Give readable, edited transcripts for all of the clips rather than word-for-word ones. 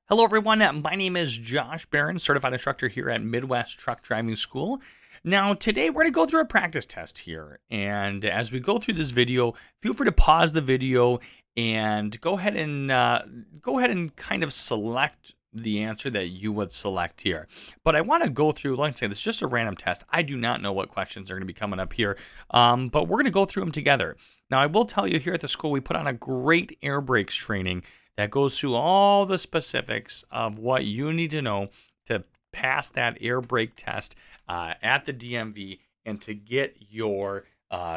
Hello, everyone. My name is Josh Barron, certified instructor here at Midwest Truck Driving School. Now, today we're going to go through a practice test here. And as we go through this video, feel free to pause the video and go ahead and kind of select the answer that you would select here. But I want to go through, like I said, it's just a random test. I do not know what questions are going to be coming up here, but we're going to go through them together. Now, I will tell you here at the school, we put on a great air brakes training that goes through all the specifics of what you need to know to pass that air brake test at the DMV and to get your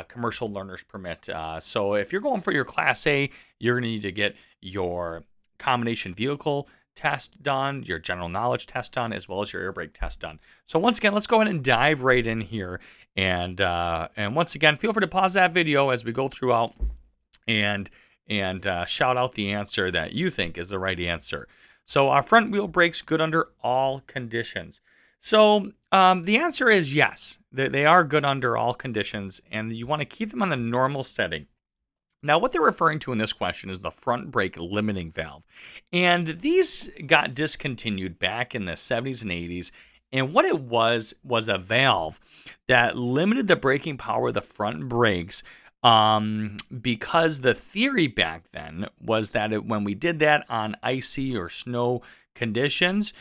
commercial learner's permit. So if you're going for your Class A, you're going to need to get your combination vehicle test done, your general knowledge test done, as well as your air brake test done. So once again, let's go ahead and dive right in here. And once again, feel free to pause that video as we go throughout and shout out the answer that you think is the right answer. So our front wheel brakes good under all conditions. So the answer is yes. They are good under all conditions, and you want to keep them on the normal setting. Now, what they're referring to in this question is the front brake limiting valve. And these got discontinued back in the 70s and 80s. And what it was a valve that limited the braking power of the front brakes, because the theory back then was that when we did that on icy or snow conditions,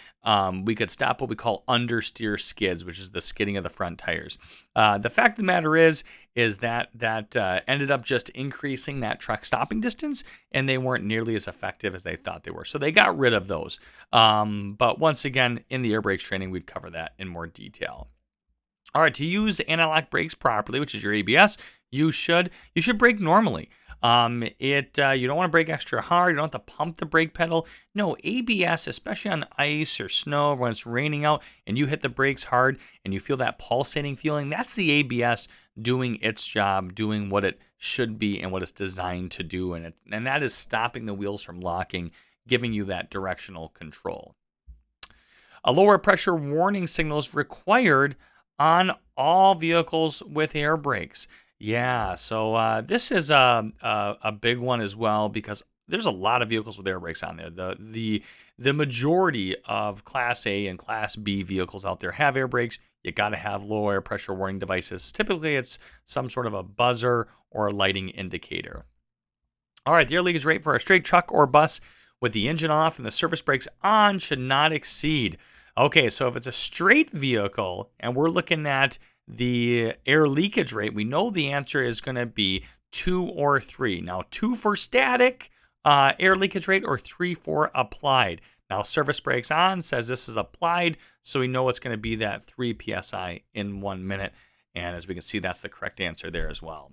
we could stop what we call understeer skids, which is the skidding of the front tires. The fact of the matter is that ended up just increasing that truck stopping distance, and they weren't nearly as effective as they thought they were. So they got rid of those. But once again, in the air brakes training, we'd cover that in more detail. All right, to use anti-lock brakes properly, which is your ABS, you should brake normally. You don't want to brake extra hard. You don't have to pump the brake pedal. No, ABS, especially on ice or snow when it's raining out and you hit the brakes hard and you feel that pulsating feeling, that's the ABS doing its job, doing what it should be and what it's designed to do, and that is stopping the wheels from locking, giving you that directional control. A lower pressure warning signal is required on all vehicles with air brakes. Yeah, so this is a big one as well because there's a lot of vehicles with air brakes on there. The majority of Class A and Class B vehicles out there have air brakes. You got to have low air pressure warning devices. Typically, it's some sort of a buzzer or a lighting indicator. All right, the air leakage rate for a straight truck or bus with the engine off and the surface brakes on should not exceed. Okay, so if it's a straight vehicle and we're looking at the air leakage rate, we know the answer is going to be 2 or 3. Now, 2 for static air leakage rate or 3 for applied. Now, surface brakes on says this is applied, so we know it's going to be that 3 psi in 1 minute. And as we can see, that's the correct answer there as well.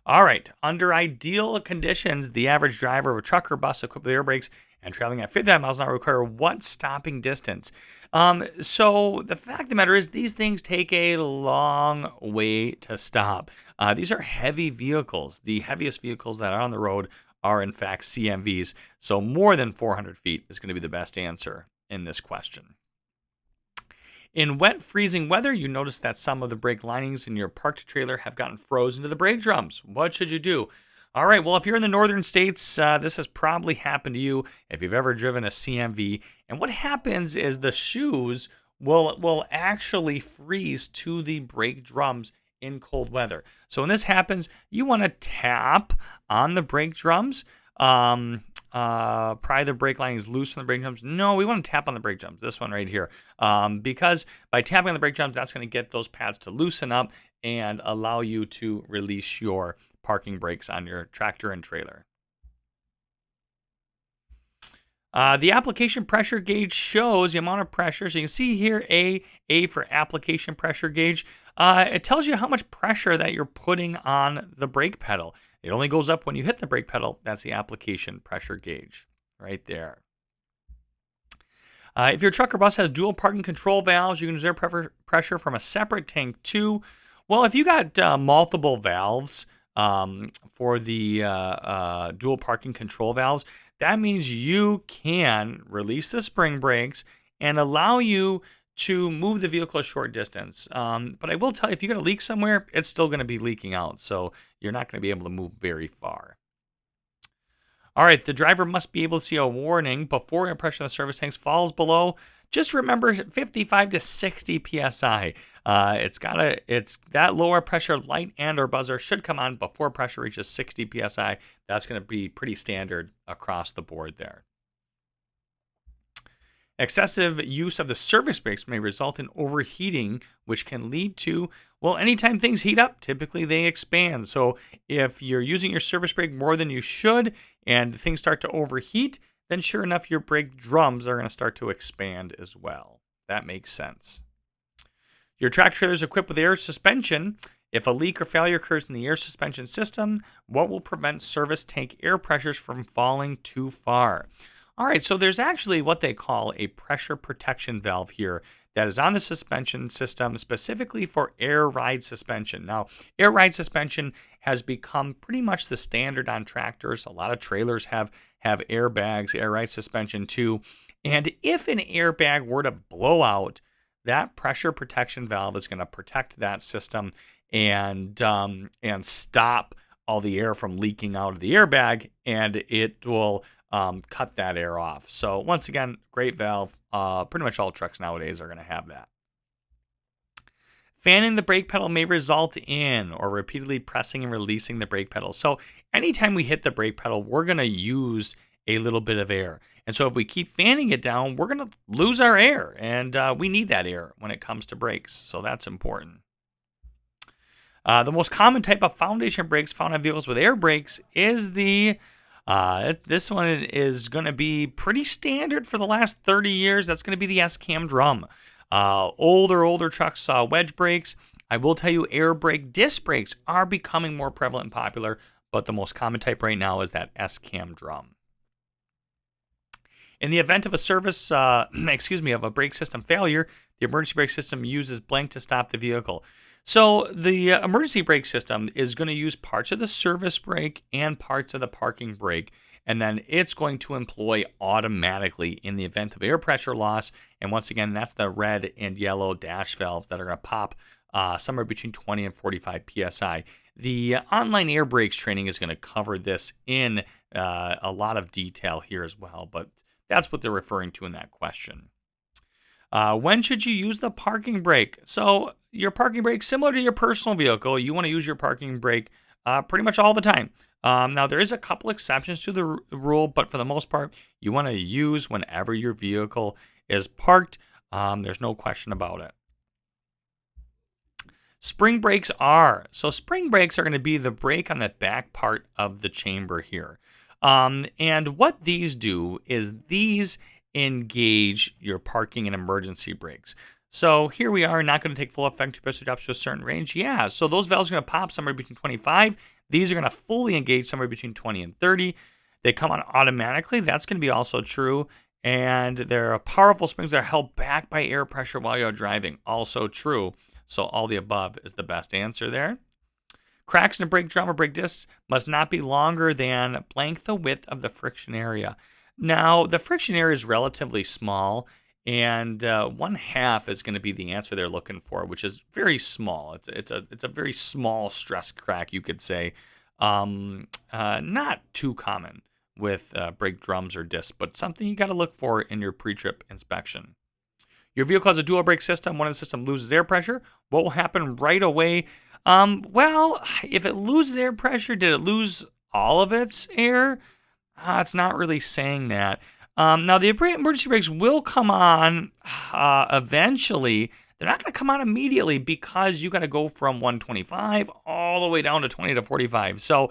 All right, under ideal conditions, the average driver of a truck or bus equipped with air brakes and traveling at 55 miles an hour require what stopping distance? So the fact of the matter is these things take a long way to stop. These are heavy vehicles. The heaviest vehicles that are on the road are, in fact, CMVs. So more than 400 feet is going to be the best answer in this question. In wet, freezing weather, you notice that some of the brake linings in your parked trailer have gotten frozen to the brake drums. What should you do? All right, well, if you're in the northern states, this has probably happened to you if you've ever driven a CMV. And what happens is the shoes will actually freeze to the brake drums in cold weather. So when this happens, you want to tap on the brake drums. Pry the brake linings loose from the brake drums. No, we want to tap on the brake drums. This one right here. Because by tapping on the brake drums, that's going to get those pads to loosen up and allow you to release your parking brakes on your tractor and trailer. The application pressure gauge shows the amount of pressure. So you can see here A for application pressure gauge. It tells you how much pressure that you're putting on the brake pedal. It only goes up when you hit the brake pedal. That's the application pressure gauge right there. If your truck or bus has dual parking control valves, you can reserve pressure from a separate tank too. Well, if you got multiple valves for the dual parking control valves, that means you can release the spring brakes and allow you to move the vehicle a short distance. But I will tell you, if you got a leak somewhere, it's still going to be leaking out. So you're not going to be able to move very far. All right, the driver must be able to see a warning before air pressure in the service tanks falls below. Just remember 55 to 60 psi. It's that lower pressure light and or buzzer should come on before pressure reaches 60 psi. That's going to be pretty standard across the board there. Excessive use of the service brakes may result in overheating, which can lead to, well, anytime things heat up, typically they expand. So if you're using your service brake more than you should and things start to overheat, then sure enough, your brake drums are going to start to expand as well. That makes sense. Your tractor trailer is equipped with air suspension. If a leak or failure occurs in the air suspension system, what will prevent service tank air pressures from falling too far? All right, so there's actually what they call a pressure protection valve here that is on the suspension system specifically for air ride suspension. Now, air ride suspension has become pretty much the standard on tractors. A lot of trailers have airbags, air ride suspension too. And if an airbag were to blow out, that pressure protection valve is going to protect that system and stop all the air from leaking out of the airbag, and it will cut that air off. So once again, great valve. Pretty much all trucks nowadays are going to have that. Fanning the brake pedal may result in or repeatedly pressing and releasing the brake pedal. So anytime we hit the brake pedal, we're going to use a little bit of air. And so if we keep fanning it down, we're going to lose our air. And we need that air when it comes to brakes. So that's important. The most common type of foundation brakes found on vehicles with air brakes is the this one is going to be pretty standard for the last 30 years. That's going to be the S-cam drum. Older trucks saw wedge brakes. I will tell you, air brake disc brakes are becoming more prevalent and popular, but the most common type right now is that S-cam drum. In the event of a service, of a brake system failure, the emergency brake system uses blank to stop the vehicle. So the emergency brake system is going to use parts of the service brake and parts of the parking brake, and then it's going to employ automatically in the event of air pressure loss. And once again, that's the red and yellow dash valves that are going to pop somewhere between 20 and 45 psi. The online air brakes training is going to cover this in a lot of detail here as well, but that's what they're referring to in that question. When should you use the parking brake? So your parking brake, similar to your personal vehicle, you want to use your parking brake pretty much all the time. Now, there is a couple exceptions to the rule, but for the most part, you want to use whenever your vehicle is parked. There's no question about it. Spring brakes are going to be the brake on the back part of the chamber here. And what these do is these engage your parking and emergency brakes. So here we are, not going to take full effect until pressure drops to a certain range. Yeah, so those valves are going to pop somewhere between 25. These are going to fully engage somewhere between 20 and 30. They come on automatically. That's going to be also true. And they're powerful springs that are held back by air pressure while you're driving. Also true. So all the above is the best answer there. Cracks in a brake drum or brake discs must not be longer than blank the width of the friction area. Now, the friction area is relatively small, and 1/2 is going to be the answer they're looking for, which is very small. It's a very small stress crack, you could say. Not too common with brake drums or discs, but something you got to look for in your pre-trip inspection. Your vehicle has a dual brake system. One of the system loses air pressure. What will happen right away? Well, if it loses air pressure, did it lose all of its air? It's not really saying that. Now, the emergency brakes will come on eventually. They're not going to come on immediately because you got to go from 125 all the way down to 20 to 45. So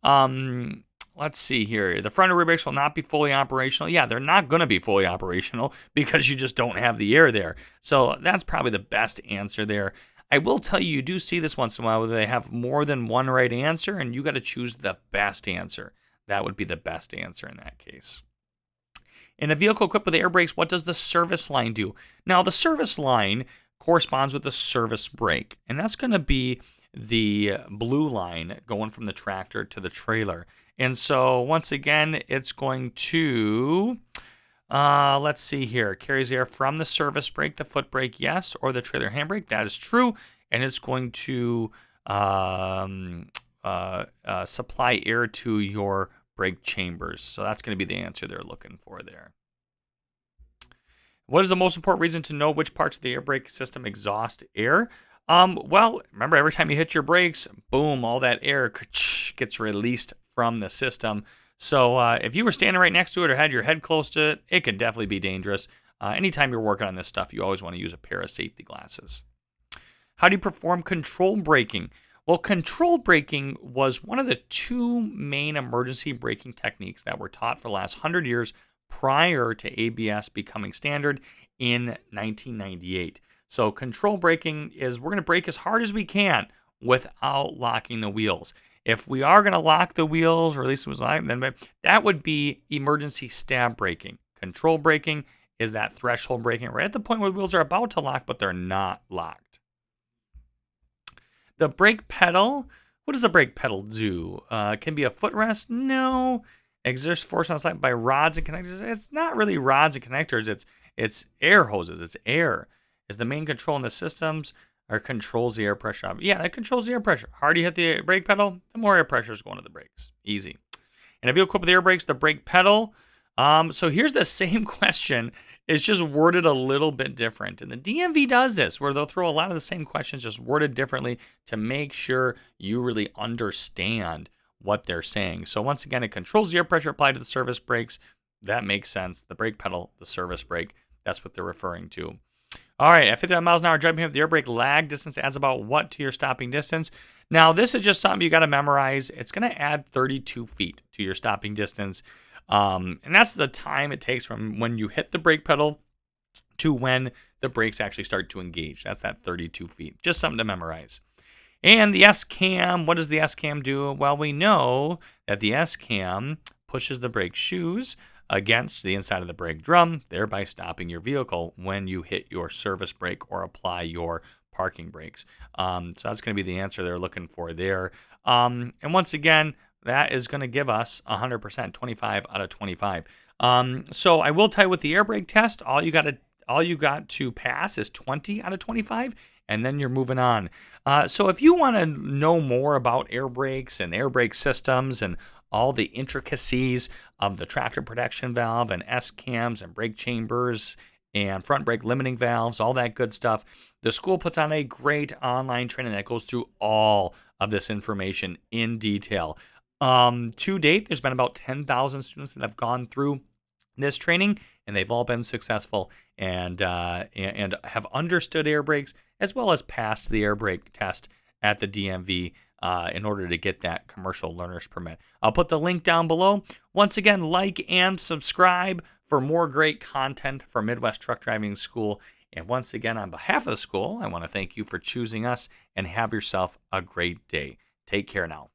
let's see here. The front and rear brakes will not be fully operational. Yeah, they're not going to be fully operational because you just don't have the air there. So that's probably the best answer there. I will tell you do see this once in a while where they have more than one right answer, and you got to choose the best answer. That would be the best answer in that case. In a vehicle equipped with air brakes, what does the service line do? Now, the service line corresponds with the service brake, and that's going to be the blue line going from the tractor to the trailer. And so, once again, it's going to, let's see here, carries air from the service brake, the foot brake, yes, or the trailer handbrake. That is true, and it's going to supply air to your brake chambers. So that's going to be the answer they're looking for there. What is the most important reason to know which parts of the air brake system exhaust air? Well, remember, every time you hit your brakes, boom, all that air gets released from the system. So if you were standing right next to it or had your head close to it, it could definitely be dangerous. Anytime you're working on this stuff, you always want to use a pair of safety glasses. How do you perform control braking? Well, control braking was one of the two main emergency braking techniques that were taught for the last 100 years prior to ABS becoming standard in 1998. So control braking is we're going to brake as hard as we can without locking the wheels. If we are going to lock the wheels, or at least it was like, then that would be emergency stab braking. Control braking is that threshold braking right at the point where the wheels are about to lock, but they're not locked. The brake pedal, what does the brake pedal do? Can be a footrest? No. Exerts force on the slide by rods and connectors. It's not really rods and connectors. It's air hoses. It's air. Is the main control in the systems or controls the air pressure? Yeah, that controls the air pressure. Harder you hit the brake pedal, the more air pressure is going to the brakes. Easy. And if you equip with air brakes, the brake pedal. So here's the same question. It's just worded a little bit different. And the DMV does this, where they'll throw a lot of the same questions, just worded differently to make sure you really understand what they're saying. So once again, it controls the air pressure applied to the service brakes. That makes sense. The brake pedal, the service brake, that's what they're referring to. All right, at 55 miles an hour, driving with the air brake lag distance adds about what to your stopping distance? Now, this is just something you got to memorize. It's going to add 32 feet to your stopping distance. And that's the time it takes from when you hit the brake pedal to when the brakes actually start to engage. That's that 32 feet. Just something to memorize. And the S-cam, what does the S-cam do? Well, we know that the S-cam pushes the brake shoes against the inside of the brake drum, thereby stopping your vehicle when you hit your service brake or apply your parking brakes. So that's going to be the answer they're looking for there. And once again, that is going to give us 100%, 25 out of 25. So I will tell you with the air brake test, all you got to pass is 20 out of 25, and then you're moving on. So if you want to know more about air brakes and air brake systems and all the intricacies of the tractor protection valve and S-cams and brake chambers and front brake limiting valves, all that good stuff, the school puts on a great online training that goes through all of this information in detail. To date, there's been about 10,000 students that have gone through this training, and they've all been successful and have understood air brakes as well as passed the air brake test at the DMV in order to get that commercial learner's permit. I'll put the link down below. Once again, like and subscribe for more great content for Midwest Truck Driving School. And once again, on behalf of the school, I want to thank you for choosing us and have yourself a great day. Take care now.